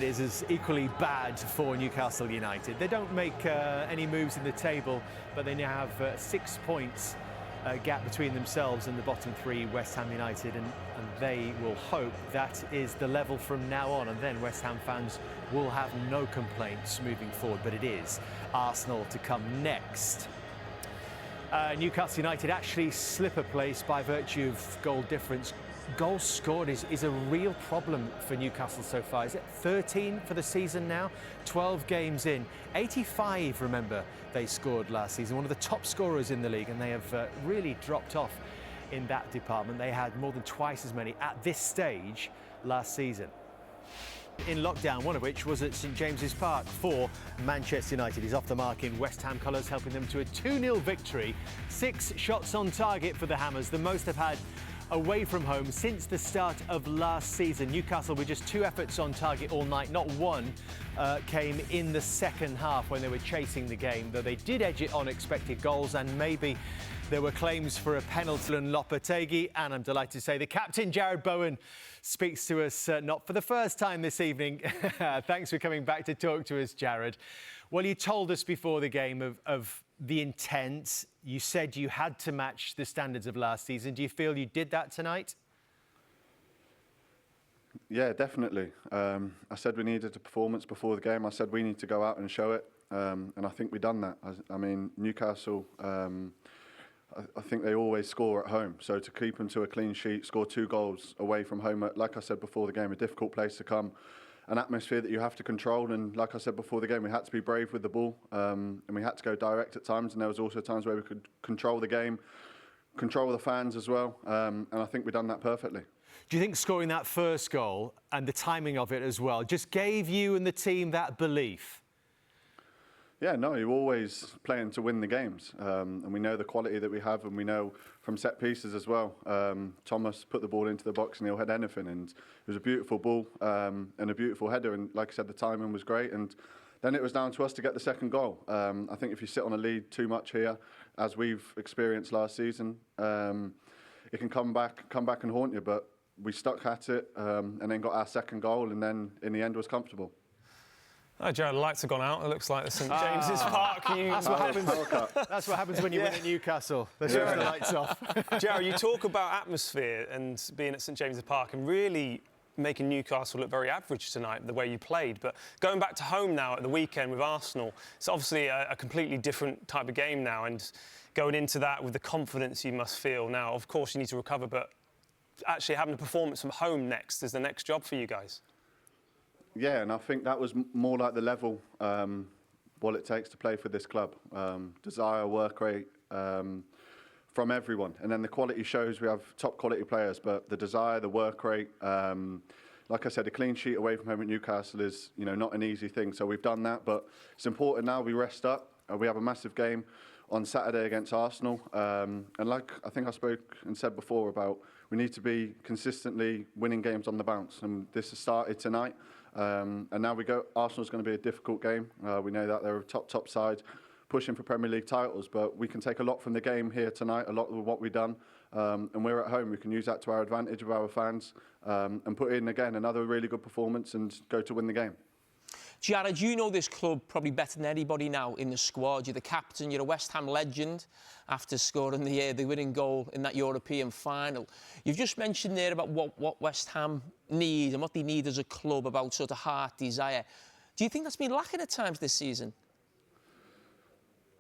It is as equally bad for Newcastle United. They don't make any moves in the table, but they now have 6 points gap between themselves and the bottom three, West Ham United, and they will hope that is the level from now on, and then West Ham fans will have no complaints moving forward. But it is Arsenal to come next. Newcastle United actually slip a place by virtue of goal difference. Goals scored is a real problem for Newcastle so far. Is it 13 for the season now? 12 games in. 85, remember, they scored last season. One of the top scorers in the league, and they have really dropped off in that department. They had more than twice as many at this stage last season. In lockdown, one of which was at St James's Park for Manchester United. He's off the mark in West Ham colours, helping them to a 2-0 victory. 6 shots on target for the Hammers, the most they've had away from home since the start of last season. Newcastle with just 2 efforts on target all night. Not one came in the second half when they were chasing the game, though they did edge it on expected goals, and maybe there were claims for a penalty on Lopetegui. And I'm delighted to say the captain, Jarrod Bowen, speaks to us not for the first time this evening. Thanks for coming back to talk to us, Jarrod. Well, you told us before the game of the intent. You said you had to match the standards of last season. Do you feel you did that tonight? Yeah, definitely. I said we needed a performance before the game. I said we need to go out and show it. And I think we've done that. I mean, Newcastle, I think they always score at home. So to keep them to a clean sheet, score 2 goals away from home, like I said before the game, a difficult place to come. An atmosphere that you have to control, and like I said before the game, we had to be brave with the ball, and we had to go direct at times, and there was also times where we could control the game, control the fans as well, and I think we've done that perfectly. Do you think scoring that first goal and the timing of it as well just gave you and the team that belief? Yeah, no, you're always playing to win the games, and we know the quality that we have, and we know from set pieces as well. Thomas put the ball into the box and he'll head anything, and it was a beautiful ball and a beautiful header, and like I said, the timing was great, and then it was down to us to get the second goal. I think if you sit on a lead too much here, as we've experienced last season, it can come back and haunt you, but we stuck at it and then got our second goal, and then in the end was comfortable. Oh, Jarrod, the lights have gone out. It looks like the St James's Park. That's what happens. That's what happens when you win at Newcastle. They turn the lights off. Jarrod, you talk about atmosphere and being at St James's Park and really making Newcastle look very average tonight, the way you played. But going back to home now at the weekend with Arsenal, it's obviously a completely different type of game now. And going into that with the confidence you must feel now, of course, you need to recover, but actually having a performance from home next is the next job for you guys. Yeah, and I think that was more like the level, what it takes to play for this club. Desire, work rate from everyone. And then the quality shows we have top quality players, but the desire, the work rate, like I said, a clean sheet away from home at Newcastle is, not an easy thing. So we've done that, but it's important now we rest up. We have a massive game on Saturday against Arsenal. And like I think I spoke and said before about, we need to be consistently winning games on the bounce. And this has started tonight. And now we go. Arsenal's going to be a difficult game. We know that they're a top side, pushing for Premier League titles. But we can take a lot from the game here tonight. A lot of what we've done, and we're at home. We can use that to our advantage with our fans, and put in again another really good performance and go to win the game. Jarrod, you know this club probably better than anybody now in the squad. You're the captain, you're a West Ham legend after scoring the winning goal in that European final. You've just mentioned there about what West Ham need and what they need as a club, about sort of heart, desire. Do you think that's been lacking at times this season?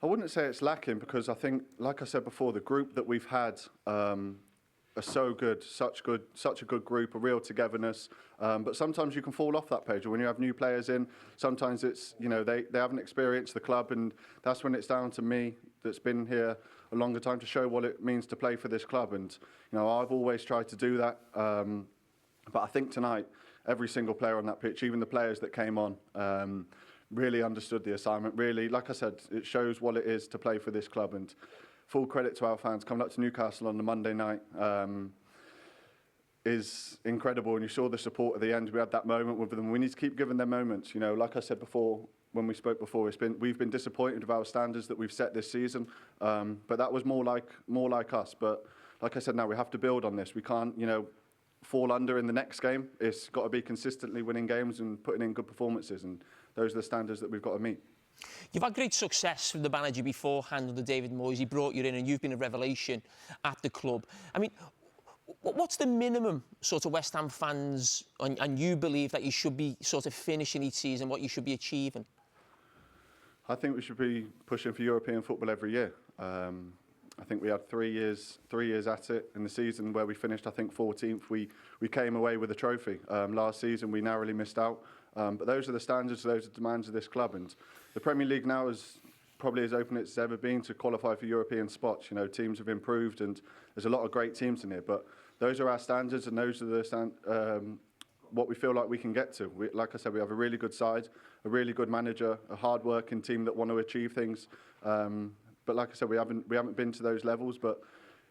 I wouldn't say it's lacking, because I think, like I said before, the group that we've had are so good, such a good group, a real togetherness. But sometimes you can fall off that page, or when you have new players in, sometimes it's, they haven't experienced the club, and that's when it's down to me that's been here a longer time to show what it means to play for this club. And, I've always tried to do that. But I think tonight, every single player on that pitch, even the players that came on, really understood the assignment. Really, like I said, it shows what it is to play for this club. And full credit to our fans coming up to Newcastle on the Monday night is incredible. And you saw the support at the end. We had that moment with them. We need to keep giving them moments. Like I said before, when we spoke before, we've been disappointed with our standards that we've set this season. But that was more like us. But like I said, now we have to build on this. We can't, fall under in the next game. It's got to be consistently winning games and putting in good performances, and those are the standards that we've got to meet. You've had great success with the manager beforehand under David Moyes. He brought you in and you've been a revelation at the club. I mean, what's the minimum sort of West Ham fans and you believe that you should be sort of finishing each season, what you should be achieving? I think we should be pushing for European football every year. I think we had 3 years at it in the season where we finished, I think, 14th. We came away with a trophy. Last season, we narrowly missed out. But those are the standards, those are the demands of this club. And the Premier League now is probably as open as it's ever been to qualify for European spots. You know, teams have improved and there's a lot of great teams in here. But those are our standards and those are the what we feel like we can get to. Like I said, we have a really good side, a really good manager, a hard-working team that want to achieve things. But like I said, we haven't been to those levels, but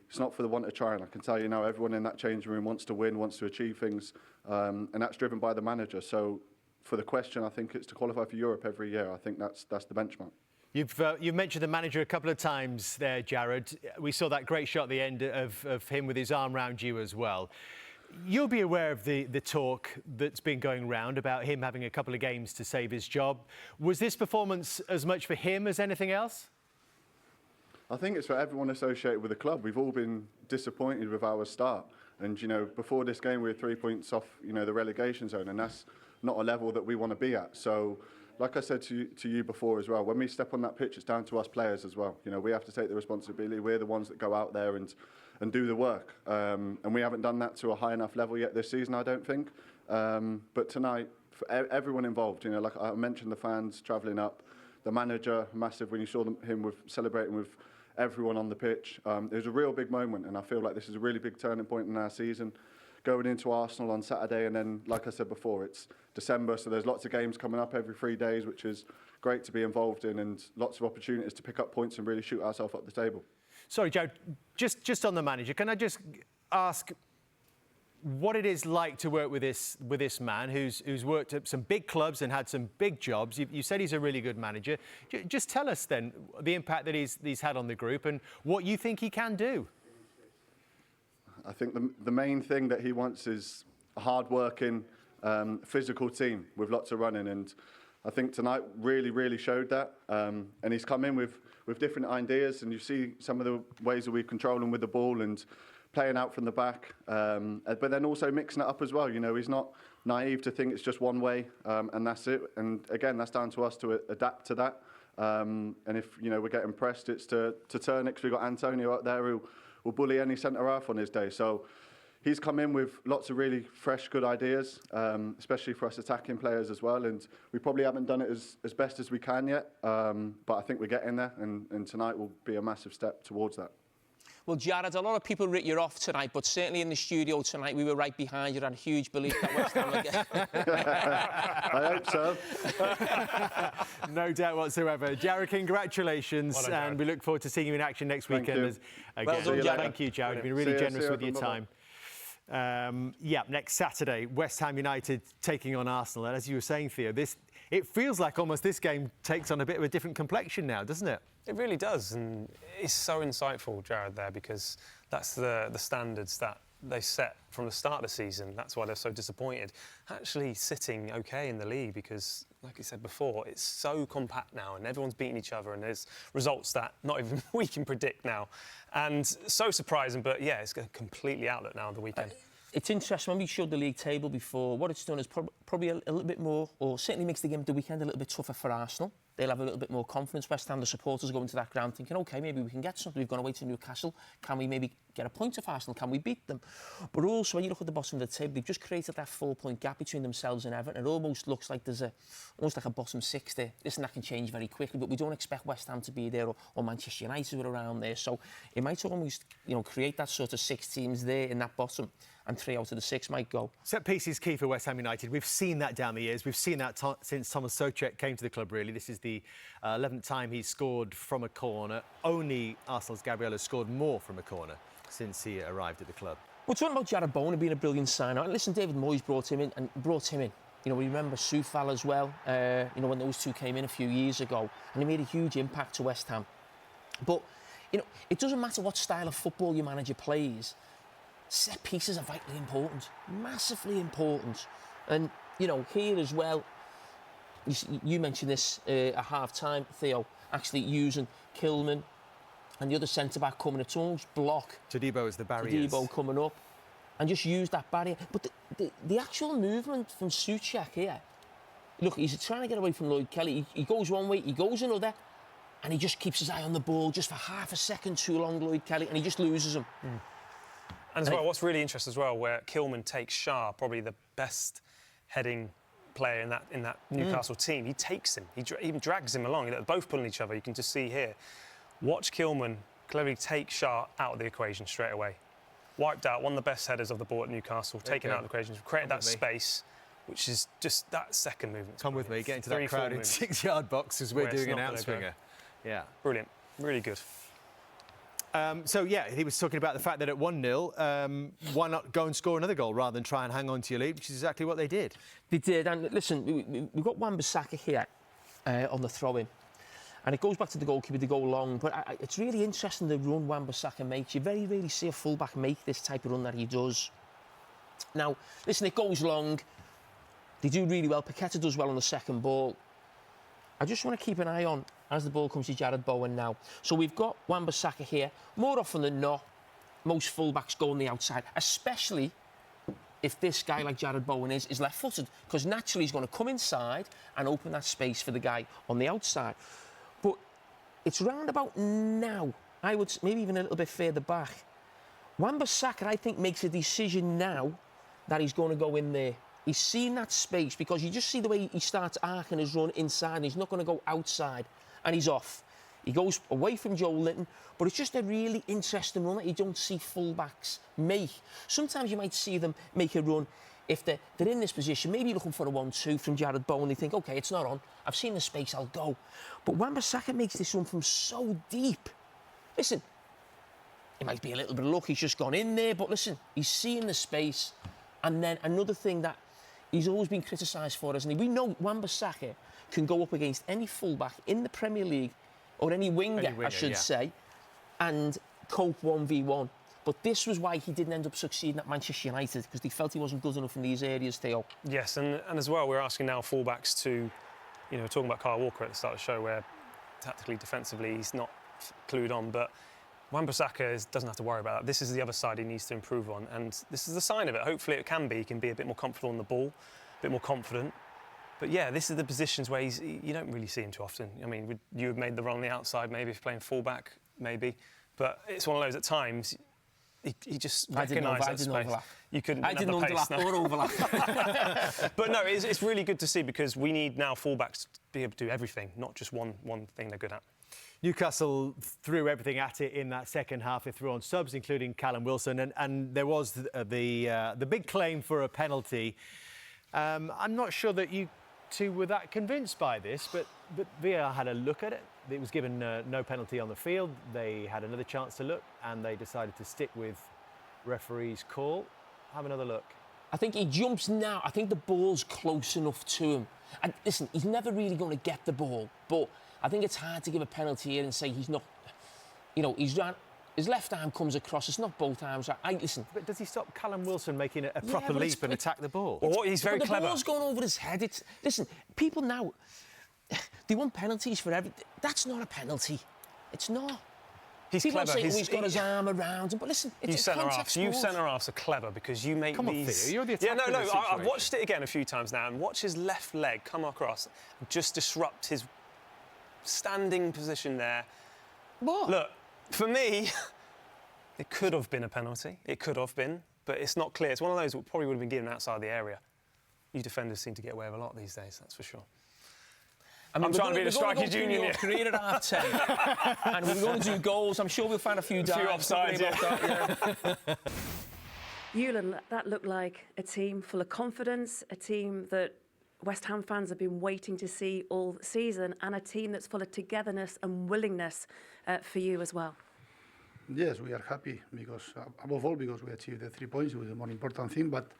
it's not for the want of trying. I can tell you now, everyone in that changing room wants to win, wants to achieve things, and that's driven by the manager. So for the question, I think it's to qualify for Europe every year. I think that's the benchmark. You've mentioned the manager a couple of times there, Jarrod. We saw that great shot at the end of him with his arm round you as well. You'll be aware of the talk that's been going round about him having a couple of games to save his job. Was this performance as much for him as anything else? I think it's for everyone associated with the club. We've all been disappointed with our start. And, you know, before this game, we were 3 points off, you know, the relegation zone, and that's not a level that we want to be at. So, like I said to you before as well, when we step on that pitch, it's down to us players as well. You know, we have to take the responsibility. We're the ones that go out there and do the work. And we haven't done that to a high enough level yet this season, I don't think. But tonight, for everyone involved, you know, like I mentioned, the fans travelling up, the manager, massive when you saw him celebrating with everyone on the pitch. It was a real big moment, and I feel like this is a really big turning point in our season. Going into Arsenal on Saturday, and then, like I said before, it's December, so there's lots of games coming up every 3 days, which is great to be involved in, and lots of opportunities to pick up points and really shoot ourselves up the table. Sorry, Joe, just on the manager, can I just ask what it is like to work with this man who's worked at some big clubs and had some big jobs? You said he's a really good manager. Just tell us then the impact that he's had on the group and what you think he can do. I think the main thing that he wants is a hard-working, physical team with lots of running, and I think tonight really showed that. And he's come in with different ideas, and you see some of the ways that we control him with the ball and playing out from the back, but then also mixing it up as well. You know, he's not naive to think it's just one way and that's it. And again, that's down to us to adapt to that. And if, you know, we're getting pressed, it's to turn it, because we've got Antonio out there who will bully any centre-half on his day. So he's come in with lots of really fresh, good ideas, especially for us attacking players as well. And we probably haven't done it as best as we can yet, but I think we're getting there, and tonight will be a massive step towards that. Well, Jarrod, a lot of people writ you off tonight, but certainly in the studio tonight, we were right behind you and had a huge belief that West Ham would get... I hope so. No doubt whatsoever. Jarrod, congratulations, Well done, and we look forward to seeing you in action next weekend. You. Well done, Jarrod. Thank you, Jarrod. You've been really generous with your time. Next Saturday, West Ham United taking on Arsenal. And as you were saying, Theo, it feels like almost this game takes on a bit of a different complexion now, doesn't it? It really does, and it's so insightful, Jarrod, there, because that's the standards that they set from the start of the season. That's why they're so disappointed. Actually sitting okay in the league because, like you said before, it's so compact now and everyone's beating each other and there's results that not even we can predict now. And so surprising, but yeah, it's a completely outlet now on the weekend. It's interesting, when we showed the league table before, what it's done is probably a little bit more, or certainly makes the game of the weekend a little bit tougher for Arsenal. They'll have a little bit more confidence. West Ham, the supporters, go into that ground thinking, OK, maybe we can get something. We've gone away to Newcastle. Can we maybe get a point off Arsenal? Can we beat them? But also, when you look at the bottom of the table, they've just created that 4-point gap between themselves and Everton. It almost looks like there's almost like a bottom six there. Listen, that can change very quickly, but we don't expect West Ham to be there, or Manchester United were around there. So it might almost, you know, create that sort of 6 teams there in that bottom, and 3 out of the 6 might go. Set piece is key for West Ham United. We've seen that down the years. We've seen that since Thomas Soucek came to the club, really. This is the 11th time he's scored from a corner. Only Arsenal's Gabriel has scored more from a corner since he arrived at the club. We're talking about Jarrod Bowen being a brilliant sign-out. And listen, David Moyes brought him in. You know, we remember Soufal as well, you know, when those two came in a few years ago, and he made a huge impact to West Ham. But, you know, it doesn't matter what style of football your manager plays. set pieces are vitally important, massively important. And, you know, here as well, you mentioned this at half-time, Theo, actually using Kilman and the other centre-back coming at almost block. Todibo is the barrier. Todibo coming up and just use that barrier. But the actual movement from Souček here, look, he's trying to get away from Lloyd Kelly. He goes one way, he goes another, and he just keeps his eye on the ball just for half a second too long, Lloyd Kelly, and he just loses him. And as well, what's really interesting as well, where Kilman takes Shah, probably the best heading player in that Newcastle team. He takes him, he even drags him along. They're both pulling each other. You can just see here. Watch Kilman cleverly take Shah out of the equation straight away. Wiped out one of the best headers of the ball at Newcastle, taken out of the equation, created that space, which is just that second movement. Come with me, get into that crowded 6-yard box as we're doing an outswinger. Yeah. Brilliant, really good. So, yeah, he was talking about the fact that at 1-0, why not go and score another goal rather than try and hang on to your lead, which is exactly what they did. They did, and listen, we've got Wan-Bissaka here on the throw-in, and it goes back to the goalkeeper to go long, but it's really interesting the run Wan-Bissaka makes. You very rarely see a full-back make this type of run that he does. Now, listen, it goes long. They do really well. Paqueta does well on the second ball. I just want to keep an eye on as the ball comes to Jarrod Bowen now. So we've got Wan-Bissaka here. More often than not, most fullbacks go on the outside, especially if this guy like Jarrod Bowen is left-footed, because naturally he's going to come inside and open that space for the guy on the outside. But it's round about now, I would maybe even a little bit further back. Wan-Bissaka, I think, makes a decision now that he's going to go in there. He's seen that space because you just see the way he starts arcing his run inside and he's not going to go outside and he's off. He goes away from Julen, but it's just a really interesting run that you don't see fullbacks make. Sometimes you might see them make a run if they're in this position, maybe looking for a 1-2 from Jarrod Bowen. They think, OK, it's not on. I've seen the space, I'll go. But Wan-Bissaka makes this run from so deep. Listen, it might be a little bit of luck, he's just gone in there, but listen, he's seeing the space. And then another thing that he's always been criticised for, isn't he? We know Wan-Bissaka can go up against any fullback in the Premier League, or any winger, I should say, and cope 1v1. But this was why he didn't end up succeeding at Manchester United, because they felt he wasn't good enough in these areas, Theo. Yes, and as well, we're asking now fullbacks to, you know, talking about Kyle Walker at the start of the show, where tactically, defensively, he's not clued on, but Wan-Bissaka doesn't have to worry about that. This is the other side he needs to improve on, and this is the sign of it. Hopefully it can be. He can be a bit more comfortable on the ball, a bit more confident. But yeah, this is the positions where you don't really see him too often. I mean, you have made the run on the outside, maybe if you're playing full-back, maybe. But it's one of those at times, he just recognised that space. You couldn't have the pace. Or overlap. But no, it's really good to see, because we need now full-backs to be able to do everything, not just one thing they're good at. Newcastle threw everything at it in that second half. They threw on subs, including Callum Wilson, and there was the big claim for a penalty. I'm not sure that you two were that convinced by this, but VAR had a look at it. It was given no penalty on the field. They had another chance to look, and they decided to stick with referee's call. Have another look. I think he jumps now. I think the ball's close enough to him. And listen, he's never really going to get the ball, but I think it's hard to give a penalty here and say he's not, you know, his left arm comes across, it's not both arms. Listen. But does he stop Callum Wilson making a proper leap and attack the ball? Well, he's very clever. The ball's going over his head. Listen, people now, they want penalties for everything. That's not a penalty. It's not. He's people clever. Say, he's got his arm around him, but listen, it's a contact sport. You centre-halves are clever, because you make Come these... on, Theo, you're the attacker. Yeah, no, I've watched it again a few times now, and watch his left leg come across and just disrupt his standing position there. What? Look, for me, it could have been a penalty. It could have been, but it's not clear. It's one of those that probably would have been given outside the area. You defenders seem to get away with a lot these days, that's for sure. I mean, I'm trying to be the strikers union here. Career at half-10, and we're going to do goals. I'm sure we'll find a few offsides. Yeah. Julen, that looked like a team full of confidence, a team that West Ham fans have been waiting to see all season, and a team that's full of togetherness and willingness for you as well. Yes, we are happy because, above all, because we achieved the 3 points, which was the more important thing. But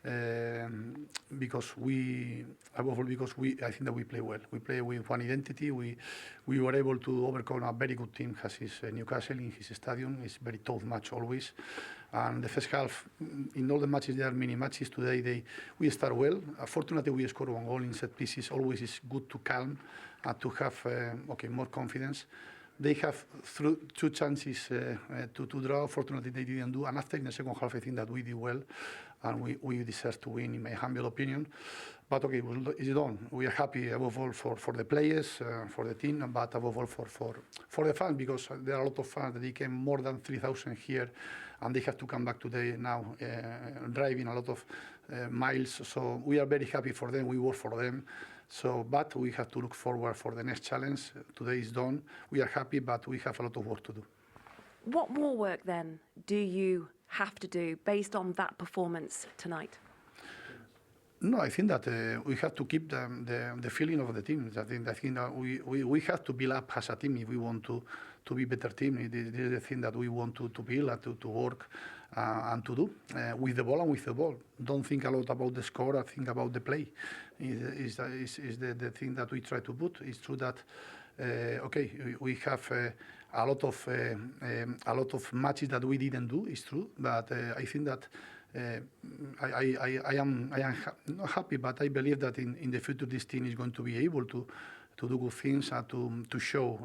because above all, I think that we play well. We play with one identity. We were able to overcome a very good team, as is Newcastle in his stadium. It's a very tough match always. And the first half, in all the matches, there are mini matches. Today, we start well. Fortunately, we scored 1 goal in set pieces. Always is good to calm and to have more confidence. They have through 2 chances to draw. Fortunately, they didn't do. And after in the second half, I think that we did well, and we deserve to win, in my humble opinion. But okay, it's done. We are happy above all for the players, for the team, but above all for the fans, because there are a lot of fans that they came more than 3,000 here, and they have to come back today now, driving a lot of miles. So we are very happy for them. We work for them. So, but we have to look forward for the next challenge. Today is done. We are happy, but we have a lot of work to do. What more work then do you have to do based on that performance tonight? No, I think that we have to keep the feeling of the team. I think that we have to build up as a team if we want to be a better team. This is the thing that we want to build and to work and to do with the ball and with the ball. Don't think a lot about the score. I think about the play. Is the thing that we try to put. It's true that we have a lot of matches that we didn't do. It's true, but I think that. I am not happy, but I believe that in the future this team is going to be able to do good things and to show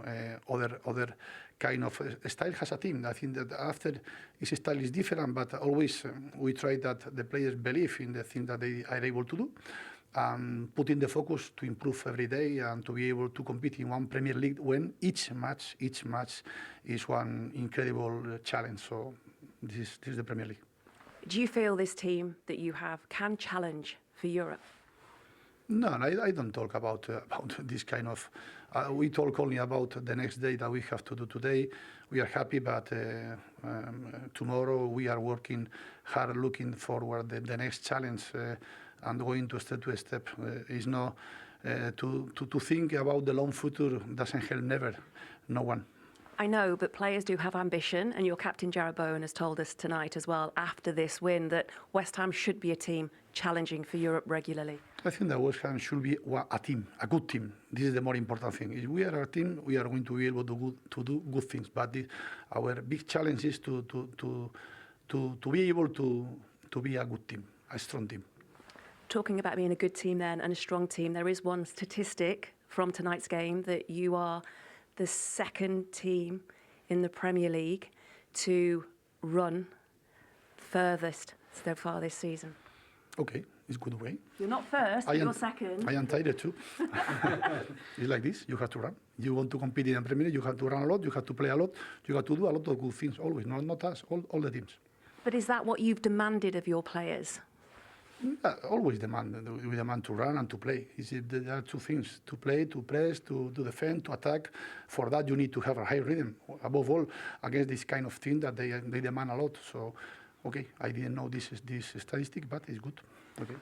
other kind of style as a team. I think that after his style is different, but always we try that the players believe in the thing that they are able to do, and putting the focus to improve every day and to be able to compete in one Premier League when each match is one incredible challenge. So this is the Premier League. Do you feel this team that you have can challenge for Europe? No, I don't talk about this kind of. We talk only about the next day that we have to do today. We are happy, but tomorrow we are working hard, looking forward the next challenge and going to step to step. Is not to think about the long future doesn't help never, no one. I know, but players do have ambition, and your captain Jarrod Bowen has told us tonight as well, after this win, that West Ham should be a team challenging for Europe regularly. I think that West Ham should be a team, a good team. This is the more important thing. If we are a team, we are going to be able to do good things. But our big challenge is to be able to be a good team, a strong team. Talking about being a good team then and a strong team, there is one statistic from tonight's game that you are the second team in the Premier League to run furthest so far this season. Okay, it's a good way. You're not first, you're second. I am tired too. It's like this, you have to run. You want to compete in the Premier League, you have to run a lot, you have to play a lot, you have to do a lot of good things, always, not us, all the teams. But is that what you've demanded of your players? Always we demand to run and to play. There are 2 things, to play, to press, to defend, to attack. For that you need to have a high rhythm, above all, against this kind of thing that they demand a lot. So, okay, I didn't know this statistic, but it's good. Okay.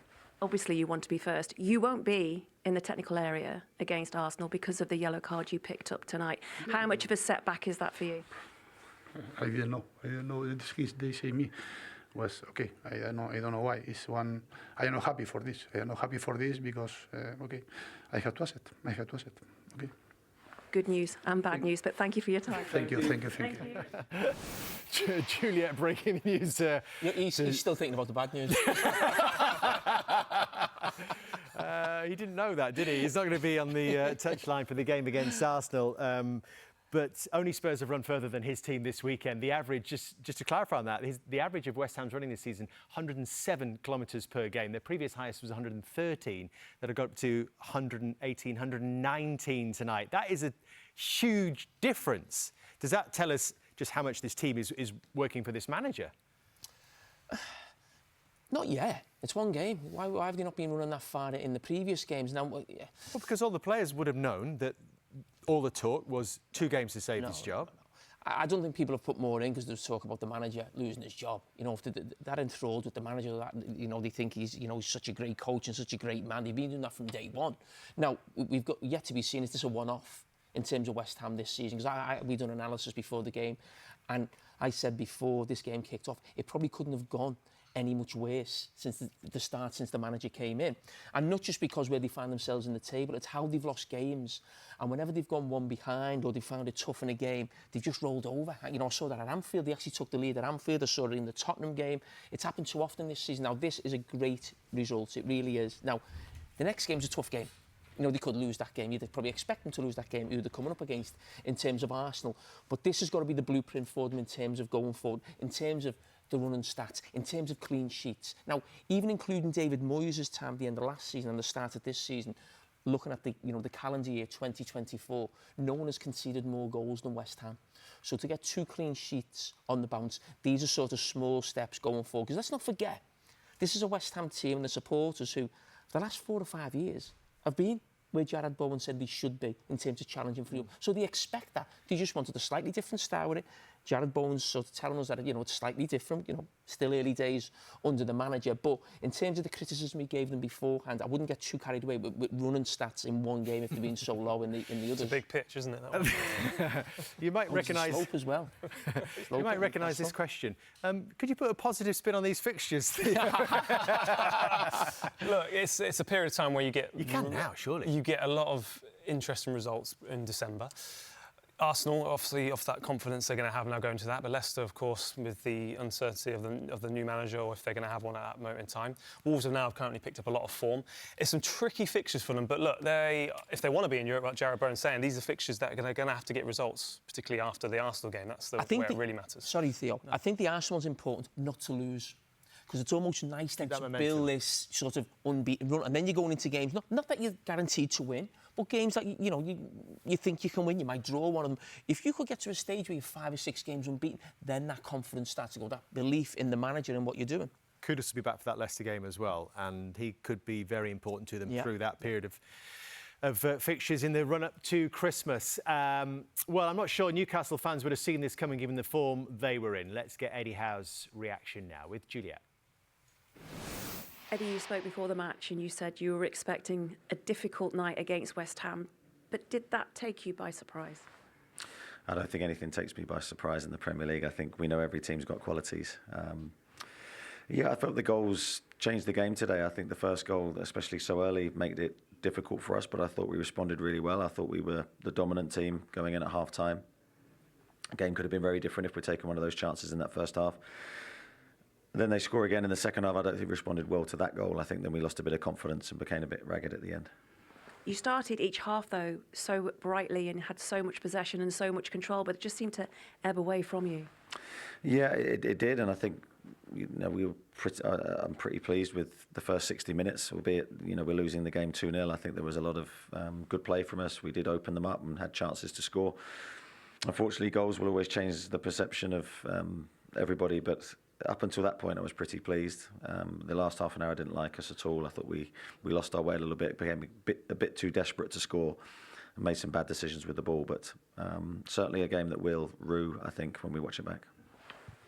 Obviously you want to be first. You won't be in the technical area against Arsenal because of the yellow card you picked up tonight. How much of a setback is that for you? I didn't know. They say me. Was okay. I don't know why. It's one. I am not happy for this. I am not happy for this because I have to accept. Okay. Good news and bad news, but thank you for your time. Thank you. Juliet breaking news. He's still thinking about the bad news. He didn't know that, did he? He's not going to be on the touchline for the game against Arsenal. But only Spurs have run further than his team this weekend. The average, just to clarify on that, the average of West Ham's running this season, 107 kilometres per game. Their previous highest was 113. That have got up to 118, 119 tonight. That is a huge difference. Does that tell us just how much this team is working for this manager? Not yet. It's one game. Why have they not been running that far in the previous games? Now, Well, because all the players would have known that all the talk was 2 games to save his job. I don't think people have put more in because there's talk about the manager losing his job. You know, if they're enthralled with the manager, they think he's such a great coach and such a great man. They've been doing that from day one. Now, we've got yet to be seen. Is this a one-off in terms of West Ham this season? Because we done analysis before the game, and I said before this game kicked off, it probably couldn't have gone any much worse since the start, since the manager came in. And not just because where they find themselves in the table, it's how they've lost games. And whenever they've gone one behind or they found it tough in a game, they've just rolled over. You know, I saw that at Anfield. They actually took the lead at Anfield. I saw it in the Tottenham game. It's happened too often this season. Now, this is a great result. It really is. Now, the next game's a tough game. You know, they could lose that game. You'd probably expect them to lose that game who they're coming up against in terms of Arsenal. But this has got to be the blueprint for them in terms of going forward, in terms of the running stats, in terms of clean sheets. Now, even including David Moyes' time at the end of last season and the start of this season, looking at the calendar year 2024, no one has conceded more goals than West Ham. So to get 2 clean sheets on the bounce, these are sort of small steps going forward. Because let's not forget, this is a West Ham team and the supporters who, for the last 4 or 5 years, have been where Jarrod Bowen said they should be in terms of challenging for you. So they expect that. They just wanted a slightly different style with it. Jarrod Bowen's sort of telling us that, you know, it's slightly different, you know, still early days under the manager. But in terms of the criticism he gave them beforehand, I wouldn't get too carried away with running stats in one game if they've been so low in the others. It's a big pitch, isn't it? That one? You might recognise... slope as well. You might recognise this question. Could you put a positive spin on these fixtures? Look, it's a period of time where you get... You can now, surely. You get a lot of interesting results in December. Arsenal, obviously, off that confidence they're going to have now going to that, but Leicester, of course, with the uncertainty of the new manager or if they're going to have one at that moment in time. Wolves have now currently picked up a lot of form. It's some tricky fixtures for them, but look, if they want to be in Europe, like Jarrod Bowen's saying, these are fixtures that are going to have to get results, particularly after the Arsenal game. That's where it really matters. Sorry, Theo. No. I think the Arsenal's important not to lose. Because it's almost nice then to build this sort of unbeaten run, and then you're going into games, not that you're guaranteed to win, but games that you think you can win, you might draw one of them. If you could get to a stage where you're 5 or 6 games unbeaten, then that confidence starts to go, that belief in the manager and what you're doing. Kudos to be back for that Leicester game as well, and he could be very important to them through that period of fixtures in the run-up to Christmas. Well, I'm not sure Newcastle fans would have seen this coming given the form they were in. Let's get Eddie Howe's reaction now with Juliet. Eddie, you spoke before the match and you said you were expecting a difficult night against West Ham, but did that take you by surprise? I don't think anything takes me by surprise in the Premier League. I think we know every team's got qualities. I felt the goals changed the game today. I think the first goal, especially so early, made it difficult for us, but I thought we responded really well. I thought we were the dominant team going in at half-time. The game could have been very different if we'd taken one of those chances in that first half. Then they score again in the second half. I don't think we responded well to that goal. I think then we lost a bit of confidence and became a bit ragged at the end. You started each half, though, so brightly and had so much possession and so much control, but it just seemed to ebb away from you. Yeah, it did, and I think we were I'm pretty pleased with the first 60 minutes, albeit we're losing the game 2-0. I think there was a lot of good play from us. We did open them up and had chances to score. Unfortunately, goals will always change the perception of everybody, but up until that point, I was pretty pleased. The last half an hour didn't like us at all. I thought we lost our way a little bit, became a bit too desperate to score, and made some bad decisions with the ball. But certainly a game that we'll rue, I think, when we watch it back.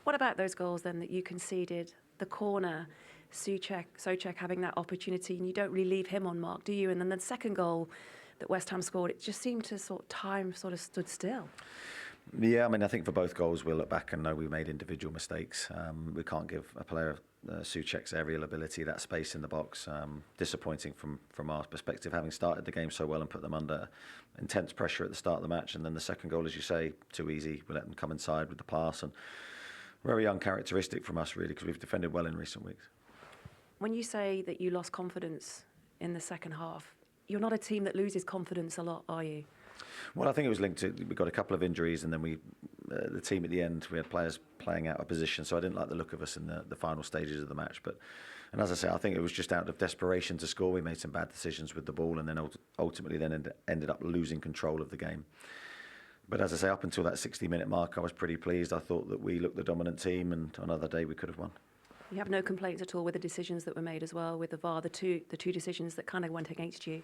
What about those goals then that you conceded? The corner, Souček having that opportunity, and you don't really leave him on mark, do you? And then the second goal that West Ham scored, it just seemed to time stood still. Yeah, I mean, I think for both goals, we'll look back and know we made individual mistakes. We can't give a player Souček's aerial ability, that space in the box. Disappointing from our perspective, having started the game so well and put them under intense pressure at the start of the match. And then the second goal, as you say, too easy. We let them come inside with the pass, and very uncharacteristic from us, really, because we've defended well in recent weeks. When you say that you lost confidence in the second half, you're not a team that loses confidence a lot, are you? Well, I think it was linked to, we got a couple of injuries, and then the team at the end, we had players playing out of position, so I didn't like the look of us in the final stages of the match. And as I say, I think it was just out of desperation to score. We made some bad decisions with the ball, and then ultimately ended up losing control of the game. But as I say, up until that 60-minute mark, I was pretty pleased. I thought that we looked the dominant team, and on another day we could have won. You have no complaints at all with the decisions that were made as well, with the VAR, the two decisions that kind of went against you?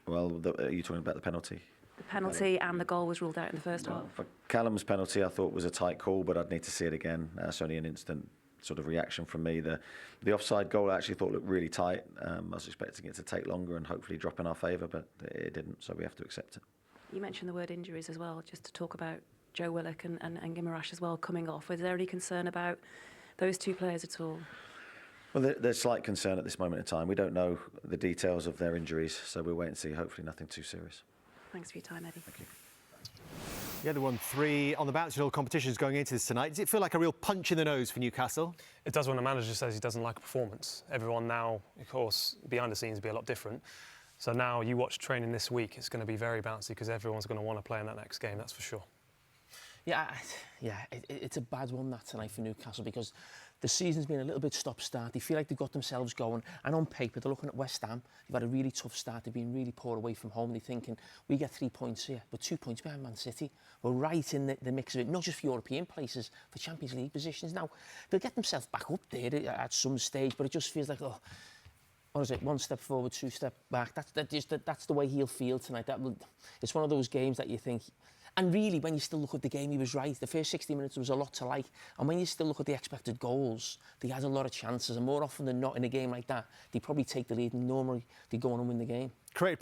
Well, are you talking about the penalty? The penalty and the goal was ruled out in the first half. For Callum's penalty, I thought was a tight call, but I'd need to see it again. That's only an instant sort of reaction from me. The offside goal I actually thought looked really tight. I was expecting it to take longer and hopefully drop in our favour, but it didn't, so we have to accept it. You mentioned the word injuries as well, just to talk about Joe Willock and Guimaraes as well coming off. Was there any concern about those two players at all? Well, there's slight concern at this moment in time. We don't know the details of their injuries, so we'll wait and see. Hopefully nothing too serious. Thanks for your time, Eddie. Thank you. Yeah, they won 3 on the bounce in all competitions going into this tonight. Does it feel like a real punch in the nose for Newcastle? It does when a manager says he doesn't like a performance. Everyone now, of course, behind the scenes will be a lot different. So now you watch training this week, it's going to be very bouncy because everyone's going to want to play in that next game, that's for sure. It's a bad one that tonight for Newcastle because the season's been a little bit stop-start. They feel like they've got themselves going. And on paper, they're looking at West Ham. They've had a really tough start. They've been really poor away from home. They're thinking, we get 3 points here, but 2 points behind Man City. We're right in the mix of it, not just for European places, for Champions League positions. Now, they'll get themselves back up there at some stage, but it just feels like, what is it, 1 step forward, 2 step back. That's the way he'll feel tonight. It's one of those games that you think... And really, when you still look at the game, he was right. The first 60 minutes, there was a lot to like. And when you still look at the expected goals, they had a lot of chances. And more often than not, in a game like that, they probably take the lead and normally they go on and win the game. Great.